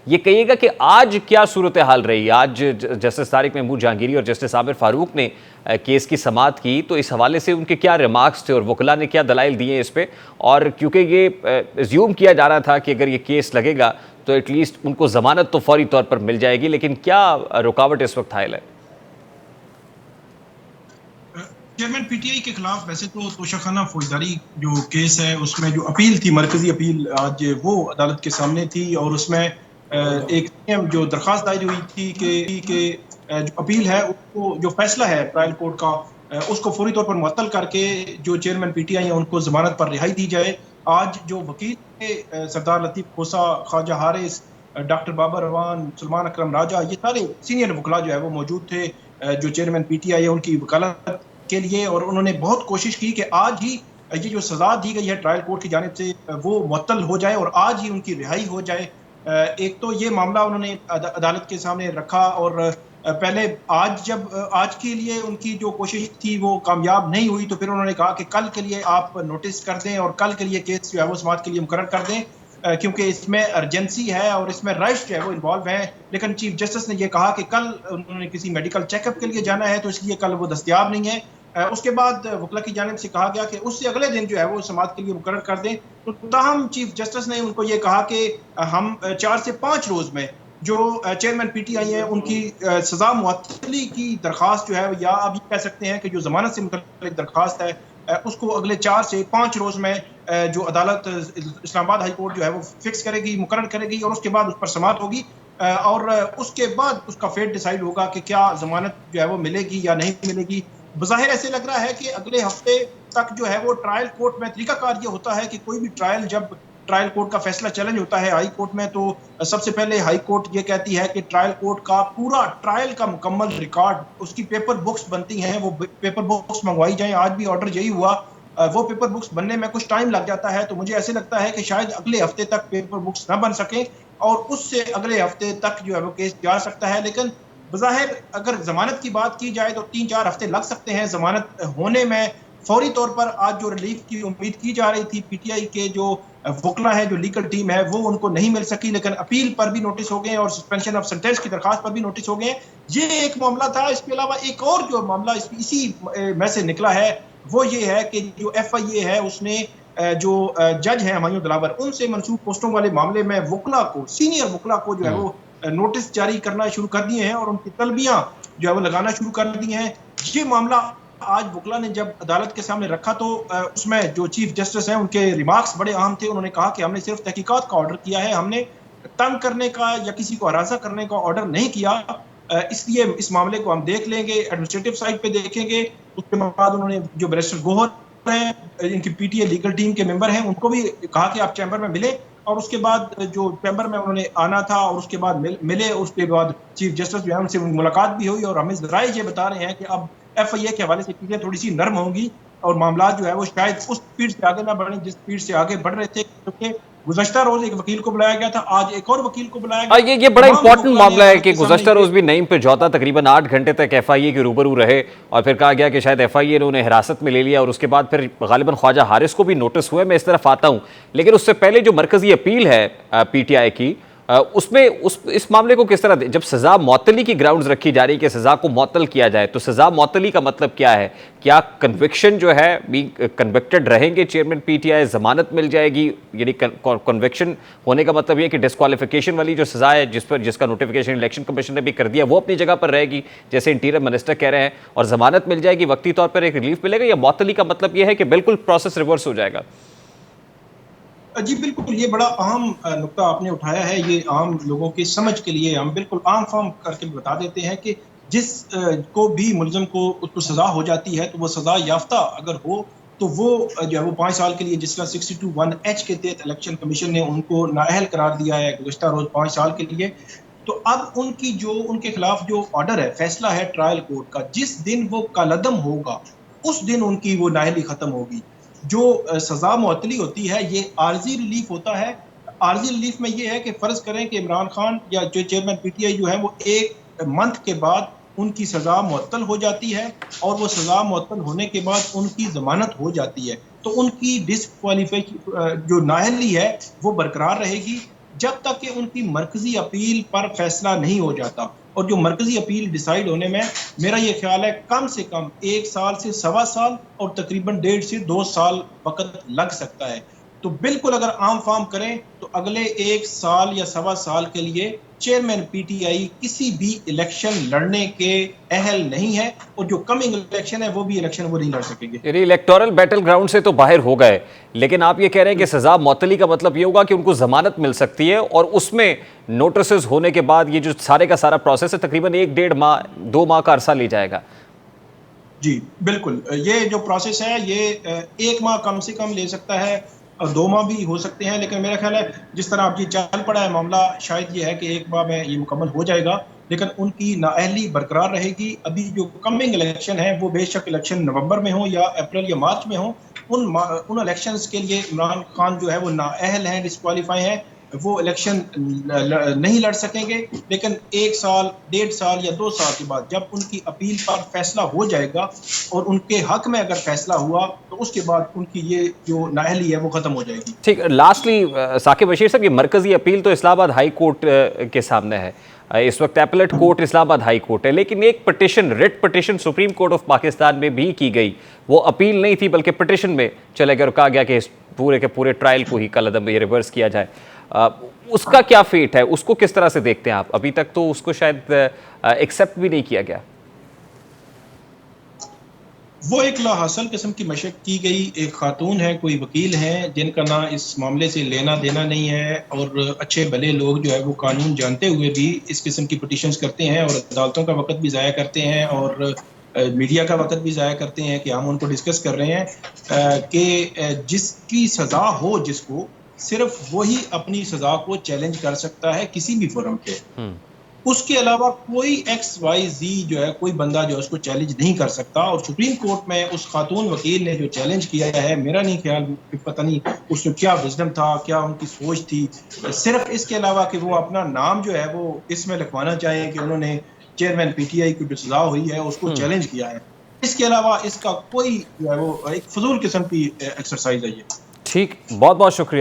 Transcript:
ये कहिएगा कि आज क्या सूरत हाल रही? आज जस्टिस तारिक महमूद जहांगीरी और जस्टिस आमिर फारूक ने केस की समाअत की, तो इस हवाले से उनके क्या रिमार्क्स थे और वकला ने क्या दलाइल दिए इस पे? और क्योंकि ये एज्यूम किया जा रहा था कि अगर ये केस लगेगा तो एटलीस्ट उनको जमानत तो फौरी तौर पर मिल जाएगी, लेकिन क्या रुकावट इस वक्त हायल है? चेयरमैन पीटीआई के खिलाफ वैसे तो तोशाखाना फौजदारी जो केस है उसमें जो अपील थी, मरकजी अपील, आज वो अदालत के सामने थी और उसमें एक जो दरखास्त दायर हुई थी कि जो अपील है उसको, जो फैसला है ट्रायल कोर्ट का, उसको फौरी तौर पर मुअत्तल करके जो चेयरमैन पीटीआई है उनको जमानत पर रिहाई दी जाए। आज जो वकील थे सरदार लतीफ खोसा, ख्वाजा हारिस, डॉक्टर बाबर रवान, सलमान अकरम राजा, ये सारे सीनियर वकला जो है वो मौजूद थे जो चेयरमैन पीटीआई है उनकी वकालत के लिए, और उन्होंने बहुत कोशिश की कि आज ही ये जो सजा दी गई है ट्रायल कोर्ट की जानिब से वो मुअत्तल हो जाए और आज ही उनकी रिहाई हो जाए। एक तो ये मामला उन्होंने अदालत के सामने रखा और पहले आज के लिए उनकी जो कोशिश थी वो कामयाब नहीं हुई, तो फिर उन्होंने कहा कि कल के लिए आप नोटिस कर दें और कल के लिए केस जो है वो समाअत के लिए मुकर्रर कर दें, क्योंकि इसमें अर्जेंसी है और इसमें रश जो है वो इन्वॉल्व है। लेकिन चीफ जस्टिस ने ये कहा कि कल उन्होंने किसी मेडिकल चेकअप के लिए जाना है तो इसलिए कल वो दस्तयाब नहीं है। उसके बाद वकला की जानिब से कहा गया कि उससे अगले दिन जो है वो समाअत के लिए मुकर्रर कर दें, तो ताहम चीफ जस्टिस ने उनको ये कहा कि हम 4 से 5 रोज में जो चेयरमैन पीटीआई है उनकी सजा मुअत्तली की दरखास्त जो है, या आप ये कह सकते हैं कि जो जमानत से मुतल्लिक दरखास्त है उसको अगले 4 से 5 रोज में जो अदालत इस्लामाबाद हाई कोर्ट जो है वो फिक्स करेगी, मुकर्रर करेगी और उसके बाद उस पर समाअत होगी और उसके बाद उसका फेट डिसाइड होगा कि क्या जमानत जो है वो मिलेगी या नहीं मिलेगी। बज़ाहिर ऐसे लग रहा है कि अगले हफ्ते तक जो है वो ट्रायल कोर्ट में तरीकाकार ये होता है कि कोई भी ट्रायल, जब ट्रायल कोर्ट का फैसला चैलेंज होता है हाई कोर्ट में, तो सबसे पहले हाई कोर्ट ये कहती है कि ट्रायल कोर्ट का पूरा ट्रायल का मुकम्मल रिकॉर्ड, उसकी पेपर बुक्स बनती हैं, वो पेपर बुक्स मंगवाई जाएं। आज भी ऑर्डर यही हुआ, वो पेपर बुक्स बनने में कुछ टाइम लग जाता है, तो मुझे ऐसे लगता है कि शायद अगले हफ्ते तक पेपर बुक्स ना बन सके और उससे अगले हफ्ते तक जो है वो केस जा सकता है। लेकिन बज़ाहिर अगर जमानत की बात की जाए तो 3-4 हफ्ते लग सकते हैं जमानत होने में। फौरी तौर पर आज जो रिलीफ की उम्मीद की जा रही थी, पीटीआई के जो वकला है, जो लीगल टीम है, वो उनको नहीं मिल सकी, लेकिन अपील पर भी नोटिस हो गए और सस्पेंशन ऑफ सेंटेंस की दरखास्त पर भी नोटिस हो गए। ये एक मामला था। इसके अलावा एक और जो मामला इसी में से निकला है वो ये है कि जो FIA है उसने जो जज हैं हमायूं दिलावर, उनसे मंसूब पोस्टों वाले मामले में वकला को, सीनियर वकला को जो है वो नोटिस जारी करना शुरू कर दिए हैं और उनकी तलबियां जो है वो लगाना शुरू कर दी हैं। ये मामला आज वकला ने जब अदालत के सामने रखा तो उसमें जो चीफ जस्टिस हैं उनके रिमार्क्स बड़े अहम थे। उन्होंने कहा कि हमने सिर्फ तहकीकात का ऑर्डर किया है, हमने तंग करने का या किसी को हरासा करने का ऑर्डर नहीं किया, इसलिए इस मामले को हम देख लेंगे, एडमिनिस्ट्रेटिव साइड पे देखेंगे। उसके बाद उन्होंने जो बैरिस्टर गोहर हैं, इनकी पीटीए लीगल टीम के मेंबर हैं, उनको भी कहा कि आप चैम्बर में मिले और उसके बाद जो चैम्बर में उन्होंने आना था और उसके बाद मिले। उसके बाद चीफ जस्टिस जो है उनसे मुलाकात भी हुई और हमें जराए ये बता रहे हैं कि अब FIA के हवाले से चीजें थोड़ी सी नर्म होंगी और मामला जो है वो शायद उस स्पीड से आगे ना बढ़े जिस स्पीड से आगे बढ़ रहे थे, क्योंकि गुज़श्ता रोज एक वकील को बुलाया गया था, आज एक और वकील को बुलाया गया। ये बड़ा इंपॉर्टेंट मामला है कि गुज़श्ता रोज भी नईम पे जौता तकरीबन 8 घंटे तक FIA के रूबरू रहे और फिर कहा गया कि शायद FIA ने उन्हें हिरासत में ले लिया और उसके बाद फिर गालिबन ख्वाजा हारिस को भी नोटिस हुआ। मैं इस तरफ आता हूं, लेकिन उससे पहले जो मरकजी अपील है PTI की, उसमें इस मामले को किस तरह जब सजा मुअत्तली की ग्राउंड्स रखी जा रही है कि सजा को मुअत्तल किया जाए, तो सजा मुअत्तली का मतलब क्या है? क्या कन्विक्शन जो है कन्विक्टेड रहेंगे चेयरमैन PTI, जमानत मिल जाएगी? यानी कन्विक्शन होने का मतलब ये कि डिस्क्वालिफिकेशन वाली जो सजा है जिसका नोटिफिकेशन इलेक्शन कमीशन ने भी कर दिया वो अपनी जगह पर रहेगी जैसे इंटीरियर मिनिस्टर कह रहे हैं, और जमानत मिल जाएगी, वक्ती तौर पर एक रिलीफ मिलेगा, या मुअत्तली का मतलब ये है कि बिल्कुल प्रोसेस रिवर्स हो जाएगा? जी बिल्कुल, ये बड़ा अहम नुक्ता आपने उठाया है। ये आम लोगों की समझ के लिए हम बिल्कुल आम फार्म करके बता देते हैं कि जिस को भी मुलजम को उसको सजा हो जाती है तो वो सजा याफ्ता अगर हो तो वो जो है वो 5 साल के लिए, जिस तरह 62(1)H के तहत इलेक्शन कमीशन ने उनको नाअहल करार दिया है गुज़श्ता रोज 5 साल के लिए, तो अब उनके खिलाफ जो ऑर्डर है, फैसला है ट्रायल कोर्ट का, जिस दिन वो कालअदम होगा उस दिन उनकी वो नाअहली खत्म होगी। जो सजा मुअत्तली होती है ये आर्जी रिलीफ होता है। आर्जी रिलीफ में ये है कि फर्ज करें कि इमरान खान या जो चेयरमैन पीटीआई जो है वो 1 मंथ के बाद उनकी सजा मुअत्तल हो जाती है और वो सजा मुअत्तल होने के बाद उनकी जमानत हो जाती है, तो उनकी डिस्क्वालिफिकेशन जो नाअहली है वो बरकरार रहेगी। जब तक कि उनकी मरकजी अपील पर फैसला नहीं हो जाता। और जो मरकजी अपील डिसाइड होने में मेरा ये ख्याल है कम से कम 1 साल से सवा साल और तकरीबन 1.5 से 2 साल वक्त लग सकता है। तो बिल्कुल अगर आम फार्म करें तो अगले 1 साल या सवा साल के लिए चेयरमैन पीटीआई किसी भी इलेक्शन लड़ने के अहल नहीं है, और जो कमिंग इलेक्शन है वो भी इलेक्शन वो नहीं लड़ सकेंगे। यानी इलेक्टोरल बैटल ग्राउंड से तो बाहर हो गए, लेकिन आप ये कह रहे हैं कि सजा मौतली का मतलब ये होगा कि उनको जमानत मिल सकती है, और उसमें नोटिस होने के बाद ये जो सारे का सारा प्रोसेस है तकरीबन 1-1.5 माह 2 माह का अरसा ले जाएगा। जी बिल्कुल, ये जो प्रोसेस है ये 1 माह कम से कम ले सकता है, 2 माह भी हो सकते हैं, लेकिन मेरा ख्याल है जिस तरह अब ये चल पड़ा है मामला, शायद ये है कि 1 माह में ये मुकम्मल हो जाएगा, लेकिन उनकी नाअहली बरकरार रहेगी। अभी जो कमिंग इलेक्शन है वो बेशक इलेक्शन नवंबर में हो या अप्रैल या मार्च में हो, उन इलेक्शंस के लिए इमरान खान जो है वो नाअहल हैं, डिस्क्वालीफाई हैं, वो इलेक्शन नहीं लड़ सकेंगे। लेकिन 1 साल, 1.5 साल या 2 साल के बाद जब उनकी अपील पर फैसला हो जाएगा और उनके हक में अगर फैसला हुआ तो उसके बाद उनकी ये जो नाअहली है वो खत्म हो जाएगी। ठीक, लास्टली साकिब बशीर साहब, ये मरकजी अपील तो इस्लामाबाद हाई कोर्ट के सामने है, इस वक्त appellate court Islamabad high court है, लेकिन एक petition, writ petition supreme court of Pakistan में भी की गई, वो अपील नहीं थी बल्कि पिटिशन में चले गए और कहा गया कि इस पूरे के पूरे ट्रायल को ही कलअदम ये रिवर्स किया जाए। उसका क्या फेट है, उसको किस तरह से देखते हैं आप? अभी तक तो उसको शायद एक्सेप्ट भी नहीं किया गया। वो एक लाहासल किस्म की मशक की गई एक खातून है, कोई वकील हैं जिनका ना इस मामले से लेना देना नहीं है, और अच्छे भले लोग जो है वो कानून जानते हुए भी इस किस्म की पिटिशंस करते हैं और अदालतों का वक्त भी ज़ाया करते हैं और मीडिया का वक्त भी ज़ाया करते हैं कि हम उनको डिस्कस कर रहे हैं कि जिसकी सज़ा हो, जिसको सिर्फ वही अपनी सज़ा को चैलेंज कर सकता है किसी भी फोरम पे। उसके अलावा कोई XYZ जो है, कोई बंदा जो है उसको चैलेंज नहीं कर सकता। और सुप्रीम कोर्ट में उस खातून वकील ने जो चैलेंज किया है, मेरा नहीं ख्याल, पता नहीं उसमें क्या विजडम था, क्या उनकी सोच थी, सिर्फ इसके अलावा कि वो अपना नाम जो है वो इसमें लिखवाना चाहें कि उन्होंने चेयरमैन पीटीआई की जो सजा हुई है उसको चैलेंज किया है। इसके अलावा इसका कोई जो है वो एक फजूल किस्म की एक्सरसाइज है ये। ठीक, बहुत बहुत शुक्रिया।